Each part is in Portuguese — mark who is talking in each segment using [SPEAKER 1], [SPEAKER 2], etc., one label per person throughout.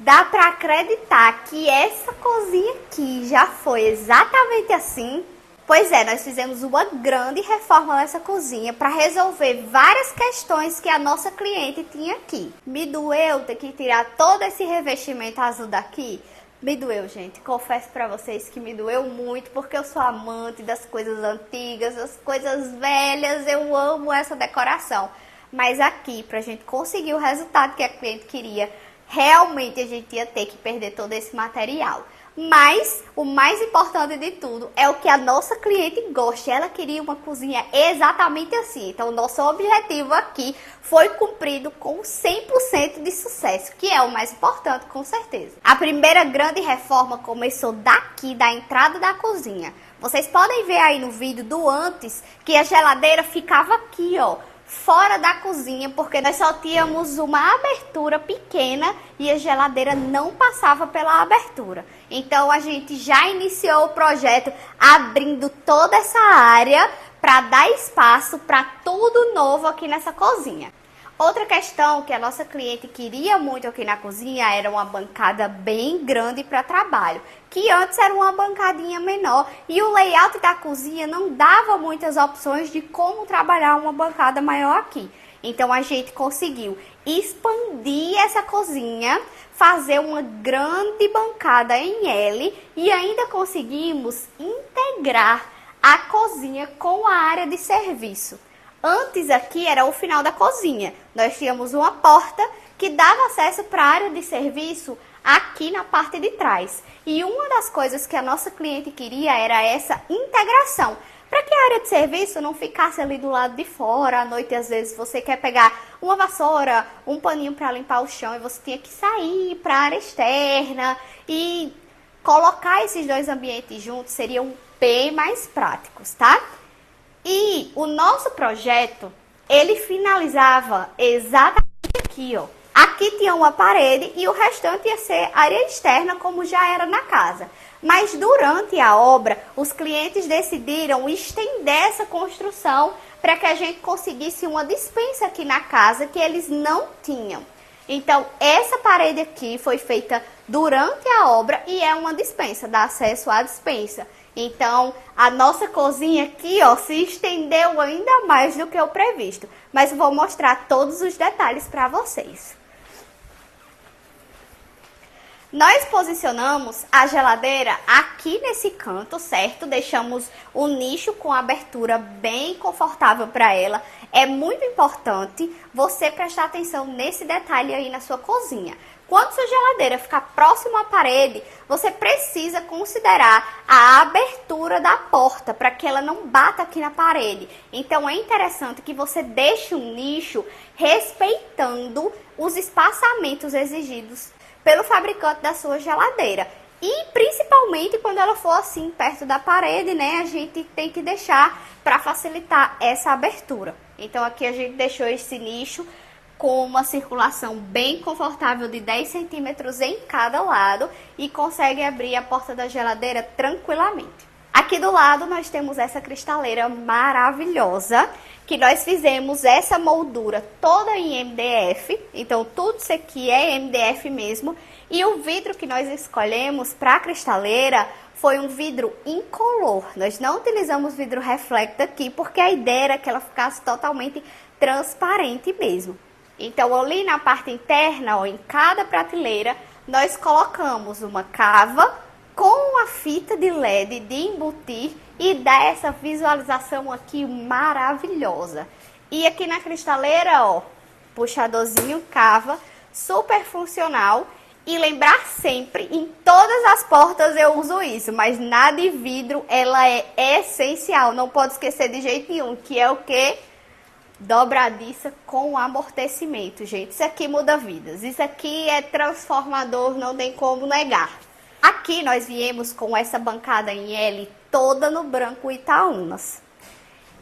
[SPEAKER 1] Dá pra acreditar que essa cozinha aqui já foi exatamente assim? Pois é, nós fizemos uma grande reforma nessa cozinha para resolver várias questões que a nossa cliente tinha aqui. Me doeu ter que tirar todo esse revestimento azul daqui? Me doeu, gente. Confesso para vocês que me doeu muito, porque eu sou amante das coisas antigas, das coisas velhas, eu amo essa decoração. Mas aqui, pra gente conseguir o resultado que a cliente queria, realmente a gente ia ter que perder todo esse material. Mas o mais importante de tudo é o que a nossa cliente gosta. Ela queria uma cozinha exatamente assim. Então o nosso objetivo aqui foi cumprido com 100% de sucesso, que é o mais importante, com certeza. A primeira grande reforma começou daqui, da entrada da cozinha. Vocês podem ver aí no vídeo do antes que a geladeira ficava aqui, ó, fora da cozinha, porque nós só tínhamos uma abertura pequena e a geladeira não passava pela abertura. Então a gente já iniciou o projeto abrindo toda essa área para dar espaço para tudo novo aqui nessa cozinha. Outra questão que a nossa cliente queria muito aqui na cozinha era uma bancada bem grande para trabalho, que antes era uma bancadinha menor e o layout da cozinha não dava muitas opções de como trabalhar uma bancada maior aqui. Então a gente conseguiu expandir essa cozinha, fazer uma grande bancada em L e ainda conseguimos integrar a cozinha com a área de serviço. Antes aqui era o final da cozinha, nós tínhamos uma porta que dava acesso para a área de serviço aqui na parte de trás. E uma das coisas que a nossa cliente queria era essa integração, para que a área de serviço não ficasse ali do lado de fora. À noite, às vezes, você quer pegar uma vassoura, um paninho para limpar o chão e você tinha que sair para a área externa. E colocar esses dois ambientes juntos seriam bem mais práticos, tá? E o nosso projeto, ele finalizava exatamente aqui, ó. Aqui tinha uma parede e o restante ia ser área externa, como já era na casa. Mas durante a obra, os clientes decidiram estender essa construção para que a gente conseguisse uma despensa aqui na casa que eles não tinham. Então, essa parede aqui foi feita durante a obra e é uma despensa, dá acesso à despensa. Então, a nossa cozinha aqui, ó, se estendeu ainda mais do que o previsto. Mas eu vou mostrar todos os detalhes para vocês. Nós posicionamos a geladeira aqui nesse canto, certo? Deixamos o nicho com abertura bem confortável para ela. É muito importante você prestar atenção nesse detalhe aí na sua cozinha. Quando sua geladeira ficar próxima à parede, você precisa considerar a abertura da porta para que ela não bata aqui na parede. Então é interessante que você deixe um nicho respeitando os espaçamentos exigidos pelo fabricante da sua geladeira. E principalmente quando ela for assim perto da parede, né, a gente tem que deixar para facilitar essa abertura. Então aqui a gente deixou esse nicho com uma circulação bem confortável de 10 centímetros em cada lado e consegue abrir a porta da geladeira tranquilamente. Aqui do lado nós temos essa cristaleira maravilhosa, que nós fizemos essa moldura toda em MDF, então tudo isso aqui é MDF mesmo, e o vidro que nós escolhemos para a cristaleira foi um vidro incolor. Nós não utilizamos vidro reflector aqui, porque a ideia era que ela ficasse totalmente transparente mesmo. Então ali na parte interna, ó, em cada prateleira, nós colocamos uma cava com a fita de LED de embutir e dá essa visualização aqui maravilhosa. E aqui na cristaleira, ó, puxadorzinho, cava, super funcional. E lembrar sempre, em todas as portas eu uso isso, mas na de vidro ela é essencial, não pode esquecer de jeito nenhum, que é o que? Dobradiça com amortecimento, gente. Isso aqui muda vidas, isso aqui é transformador, não tem como negar. Aqui nós viemos com essa bancada em L toda no branco Itaúnas.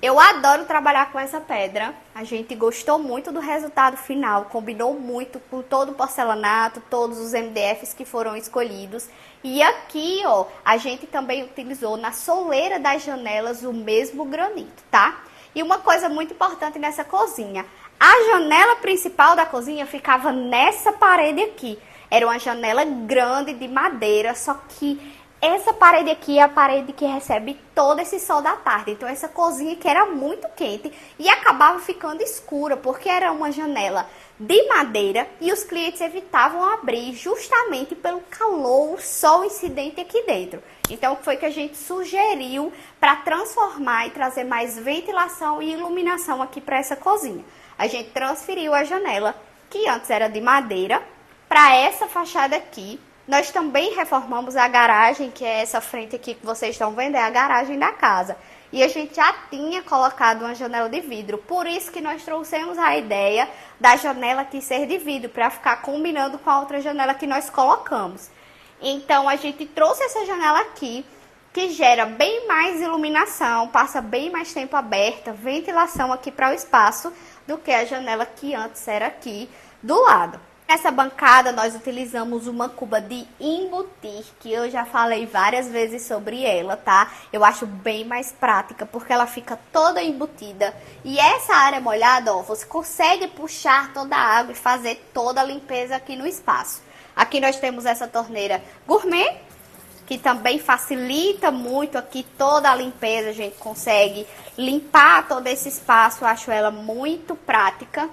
[SPEAKER 1] Eu adoro trabalhar com essa pedra, a gente gostou muito do resultado final, combinou muito com todo o porcelanato, todos os MDFs que foram escolhidos. E aqui, ó, a gente também utilizou na soleira das janelas o mesmo granito, tá? E uma coisa muito importante nessa cozinha, a janela principal da cozinha ficava nessa parede aqui. Era uma janela grande de madeira, só que essa parede aqui é a parede que recebe todo esse sol da tarde. Então essa cozinha que era muito quente e acabava ficando escura, porque era uma janela de madeira e os clientes evitavam abrir justamente pelo calor, o sol incidente aqui dentro. Então foi que a gente sugeriu para transformar e trazer mais ventilação e iluminação aqui para essa cozinha. A gente transferiu a janela, que antes era de madeira, para essa fachada aqui. Nós também reformamos a garagem, que é essa frente aqui que vocês estão vendo, é a garagem da casa. E a gente já tinha colocado uma janela de vidro, por isso que nós trouxemos a ideia da janela aqui ser de vidro, para ficar combinando com a outra janela que nós colocamos. Então a gente trouxe essa janela aqui, que gera bem mais iluminação, passa bem mais tempo aberta, ventilação aqui para o espaço, do que a janela que antes era aqui do lado. Nessa bancada nós utilizamos uma cuba de embutir, que eu já falei várias vezes sobre ela, tá? Eu acho bem mais prática, porque ela fica toda embutida. E essa área molhada, ó, você consegue puxar toda a água e fazer toda a limpeza aqui no espaço. Aqui nós temos essa torneira gourmet, que também facilita muito aqui toda a limpeza. A gente consegue limpar todo esse espaço, eu acho ela muito prática.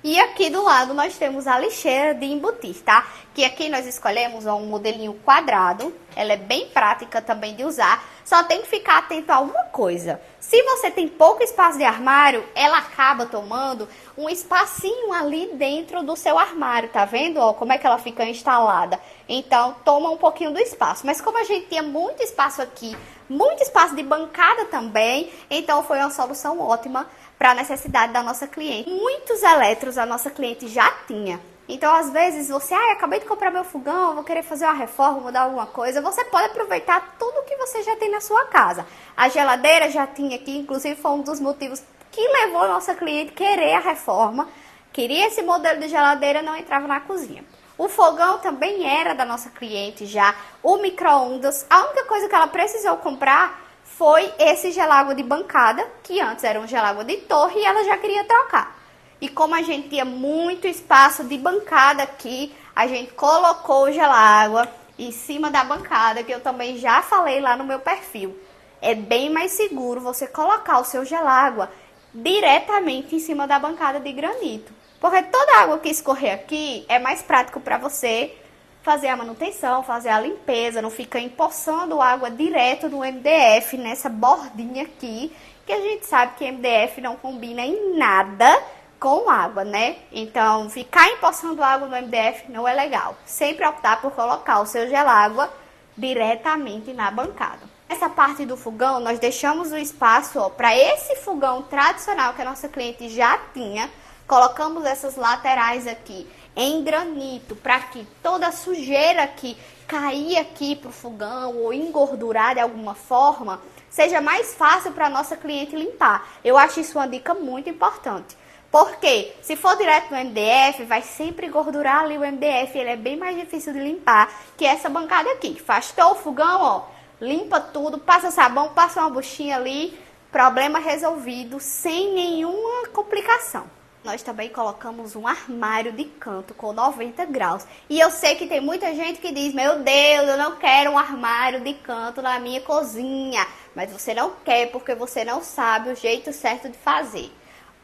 [SPEAKER 1] E aqui do lado nós temos a lixeira de embutir, tá? Que aqui nós escolhemos um modelinho quadrado. Ela é bem prática também de usar. Só tem que ficar atento a uma coisa. Se você tem pouco espaço de armário, ela acaba tomando um espacinho ali dentro do seu armário, tá vendo? Ó, como é que ela fica instalada. Então, toma um pouquinho do espaço. Mas como a gente tinha muito espaço aqui, muito espaço de bancada também, então foi uma solução ótima para a necessidade da nossa cliente. Muitos eletros a nossa cliente já tinha. Então, às vezes, você, acabei de comprar meu fogão, vou querer fazer uma reforma, mudar alguma coisa. Você pode aproveitar tudo que você já tem na sua casa. A geladeira já tinha aqui, inclusive foi um dos motivos que levou a nossa cliente a querer a reforma. Queria esse modelo de geladeira, não entrava na cozinha. O fogão também era da nossa cliente já. O micro-ondas, a única coisa que ela precisou comprar foi esse gelágua de bancada, que antes era um gelágua de torre e ela já queria trocar. E como a gente tinha muito espaço de bancada aqui, a gente colocou o gelágua em cima da bancada, que eu também já falei lá no meu perfil. É bem mais seguro você colocar o seu gelágua diretamente em cima da bancada de granito. Porque toda a água que escorrer aqui é mais prático para você fazer a manutenção, fazer a limpeza, não fica empoçando água direto no MDF, nessa bordinha aqui, que a gente sabe que MDF não combina em nada com água, né? Então, ficar empoçando água no MDF não é legal. Sempre optar por colocar o seu gelágua diretamente na bancada. Essa parte do fogão, nós deixamos o espaço para esse fogão tradicional que a nossa cliente já tinha. Colocamos essas laterais aqui em granito, para que toda a sujeira que cair aqui pro fogão ou engordurar de alguma forma, seja mais fácil para a nossa cliente limpar. Eu acho isso uma dica muito importante. Porque se for direto no MDF, vai sempre engordurar ali o MDF, ele é bem mais difícil de limpar que essa bancada aqui. Afastou o fogão, ó, limpa tudo, passa sabão, passa uma buchinha ali, problema resolvido, sem nenhuma complicação. Nós também colocamos um armário de canto com 90 graus. E eu sei que tem muita gente que diz, meu Deus, eu não quero um armário de canto na minha cozinha. Mas você não quer porque você não sabe o jeito certo de fazer.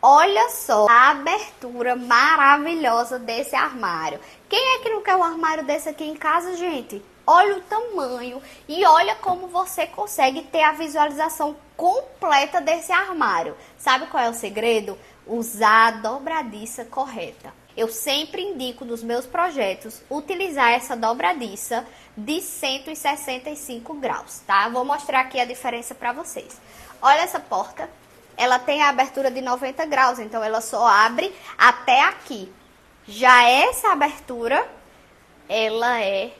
[SPEAKER 1] Olha só a abertura maravilhosa desse armário. Quem é que não quer um armário desse aqui em casa, gente? Olha o tamanho e olha como você consegue ter a visualização completa desse armário. Sabe qual é o segredo? Usar a dobradiça correta. Eu sempre indico nos meus projetos utilizar essa dobradiça de 165 graus, tá? Vou mostrar aqui a diferença para vocês. Olha essa porta, ela tem a abertura de 90 graus, então ela só abre até aqui. Já essa abertura, ela é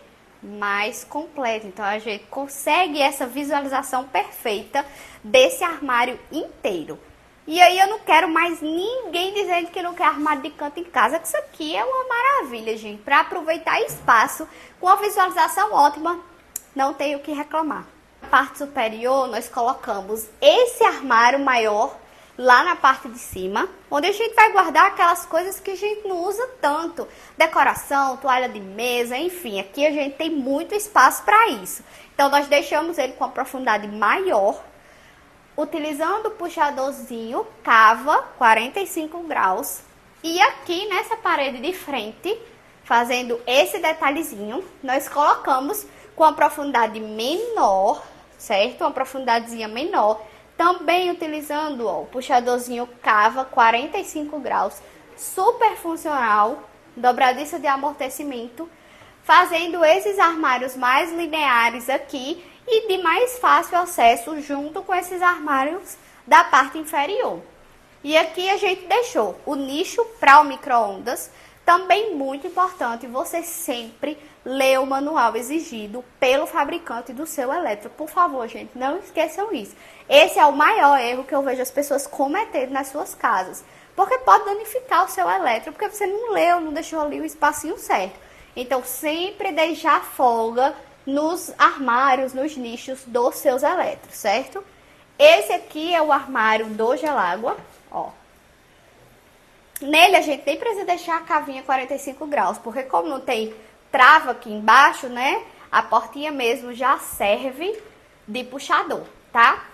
[SPEAKER 1] mais completa, então a gente consegue essa visualização perfeita desse armário inteiro. E aí eu não quero mais ninguém dizendo que não quer armário de canto em casa, que isso aqui é uma maravilha, gente. Para aproveitar espaço, com a visualização ótima, não tenho o que reclamar. Na parte superior, nós colocamos esse armário maior lá na parte de cima, onde a gente vai guardar aquelas coisas que a gente não usa tanto. Decoração, toalha de mesa, enfim, aqui a gente tem muito espaço para isso. Então, nós deixamos ele com a profundidade maior, utilizando o puxadorzinho cava 45 graus. E aqui nessa parede de frente, fazendo esse detalhezinho, nós colocamos com a profundidade menor, certo? Uma profundidadezinha menor. Também utilizando ó, o puxadorzinho cava 45 graus, super funcional, dobradiça de amortecimento, fazendo esses armários mais lineares aqui e de mais fácil acesso junto com esses armários da parte inferior. E aqui a gente deixou o nicho para o micro-ondas, também muito importante você sempre ler o manual exigido pelo fabricante do seu elétrico. Por favor, gente, não esqueçam isso. Esse é o maior erro que eu vejo as pessoas cometendo nas suas casas. Porque pode danificar o seu elétrico, porque você não leu, não deixou ali o espacinho certo. Então, sempre deixar folga nos armários, nos nichos dos seus elétricos, certo? Esse aqui é o armário do gelágua, ó. Nele a gente nem precisa deixar a cavinha 45 graus, porque como não tem trava aqui embaixo, né? A portinha mesmo já serve de puxador, tá?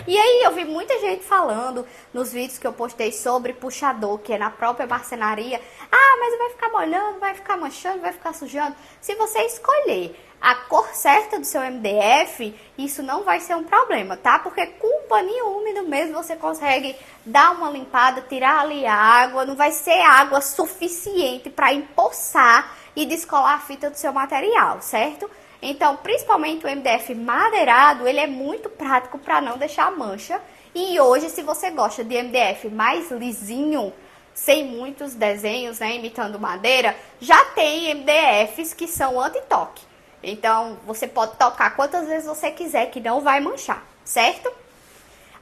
[SPEAKER 1] E aí eu vi muita gente falando nos vídeos que eu postei sobre puxador, que é na própria marcenaria. Ah, mas vai ficar molhando, vai ficar manchando, vai ficar sujando. Se você escolher a cor certa do seu MDF, isso não vai ser um problema, tá? Porque com um paninho úmido mesmo você consegue dar uma limpada, tirar ali a água. Não vai ser água suficiente para empoçar e descolar a fita do seu material, certo? Então, principalmente o MDF madeirado, ele é muito prático para não deixar mancha. E hoje, se você gosta de MDF mais lisinho, sem muitos desenhos, né, imitando madeira, já tem MDFs que são anti-toque. Então, você pode tocar quantas vezes você quiser que não vai manchar, certo?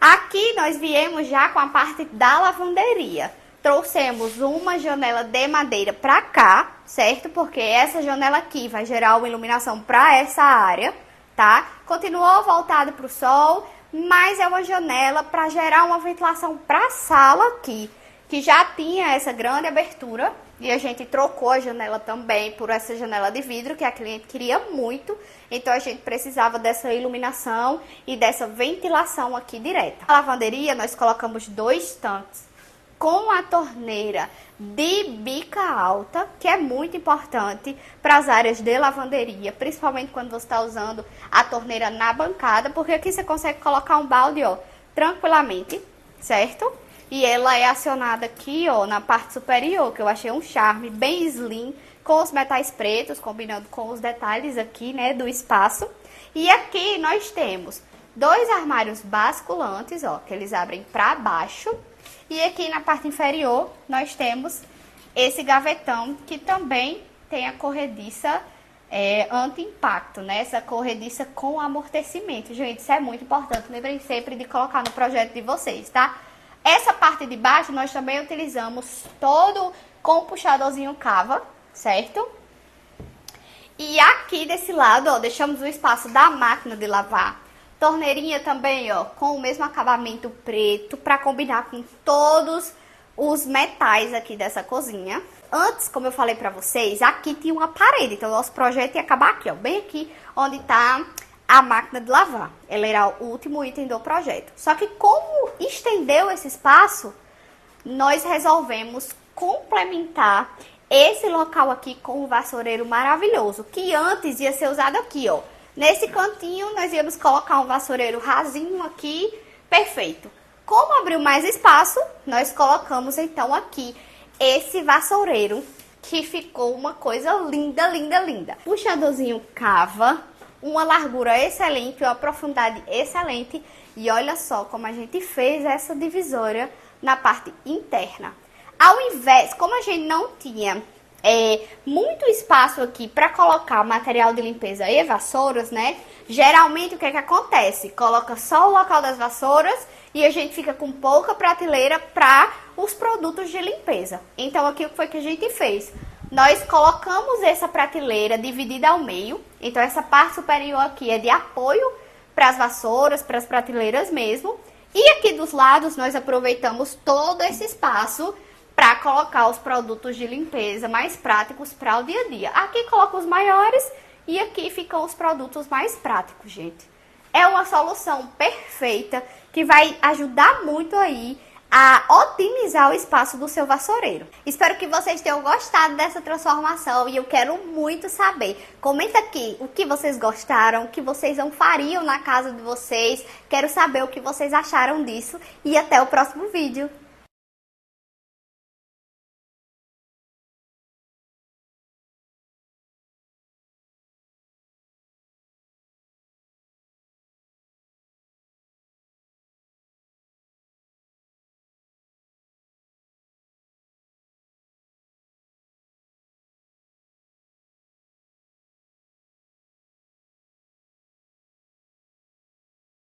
[SPEAKER 1] Aqui nós viemos já com a parte da lavanderia. Trouxemos uma janela de madeira para cá, certo? Porque essa janela aqui vai gerar uma iluminação para essa área, tá? Continuou voltado para o sol, mas é uma janela para gerar uma ventilação para a sala aqui, que já tinha essa grande abertura. E a gente trocou a janela também por essa janela de vidro, que a cliente queria muito. Então, a gente precisava dessa iluminação e dessa ventilação aqui direta. Na lavanderia, nós colocamos 2 tanques com a torneira de bica alta, que é muito importante para as áreas de lavanderia, principalmente quando você está usando a torneira na bancada, porque aqui você consegue colocar um balde, ó, tranquilamente, certo? E ela é acionada aqui, ó, na parte superior, que eu achei um charme, bem slim, com os metais pretos, combinando com os detalhes aqui, né, do espaço. E aqui nós temos 2 armários basculantes, ó, que eles abrem para baixo. E aqui na parte inferior, nós temos esse gavetão, que também tem a corrediça anti-impacto, né? Essa corrediça com amortecimento. Gente, isso é muito importante. Lembrem sempre de colocar no projeto de vocês, tá? Essa parte de baixo, nós também utilizamos todo com o puxadorzinho cava, certo? E aqui desse lado, ó, deixamos o espaço da máquina de lavar. Torneirinha também, ó, com o mesmo acabamento preto, para combinar com todos os metais aqui dessa cozinha. Antes, como eu falei pra vocês, aqui tinha uma parede, então o nosso projeto ia acabar aqui, ó, bem aqui onde tá a máquina de lavar. Ela era o último item do projeto. Só que como estendeu esse espaço, nós resolvemos complementar esse local aqui com um vassoureiro maravilhoso, que antes ia ser usado aqui, ó. Nesse cantinho, nós íamos colocar um vassoureiro rasinho aqui, perfeito. Como abriu mais espaço, nós colocamos então aqui esse vassoureiro, que ficou uma coisa linda, linda, linda. Puxadorzinho cava, uma largura excelente, uma profundidade excelente. E olha só como a gente fez essa divisória na parte interna. Ao invés, como a gente não tinha muito espaço aqui para colocar material de limpeza e vassouras, né? Geralmente o que acontece? Coloca só o local das vassouras e a gente fica com pouca prateleira para os produtos de limpeza. Então aqui o que foi que a gente fez? Nós colocamos essa prateleira dividida ao meio. Então essa parte superior aqui é de apoio para as vassouras, para as prateleiras mesmo. E aqui dos lados nós aproveitamos todo esse espaço para colocar os produtos de limpeza mais práticos para o dia a dia. Aqui coloco os maiores e aqui ficam os produtos mais práticos, gente. É uma solução perfeita que vai ajudar muito aí a otimizar o espaço do seu vassoureiro. Espero que vocês tenham gostado dessa transformação e eu quero muito saber. Comenta aqui o que vocês gostaram, o que vocês não fariam na casa de vocês. Quero saber o que vocês acharam disso e até o próximo vídeo.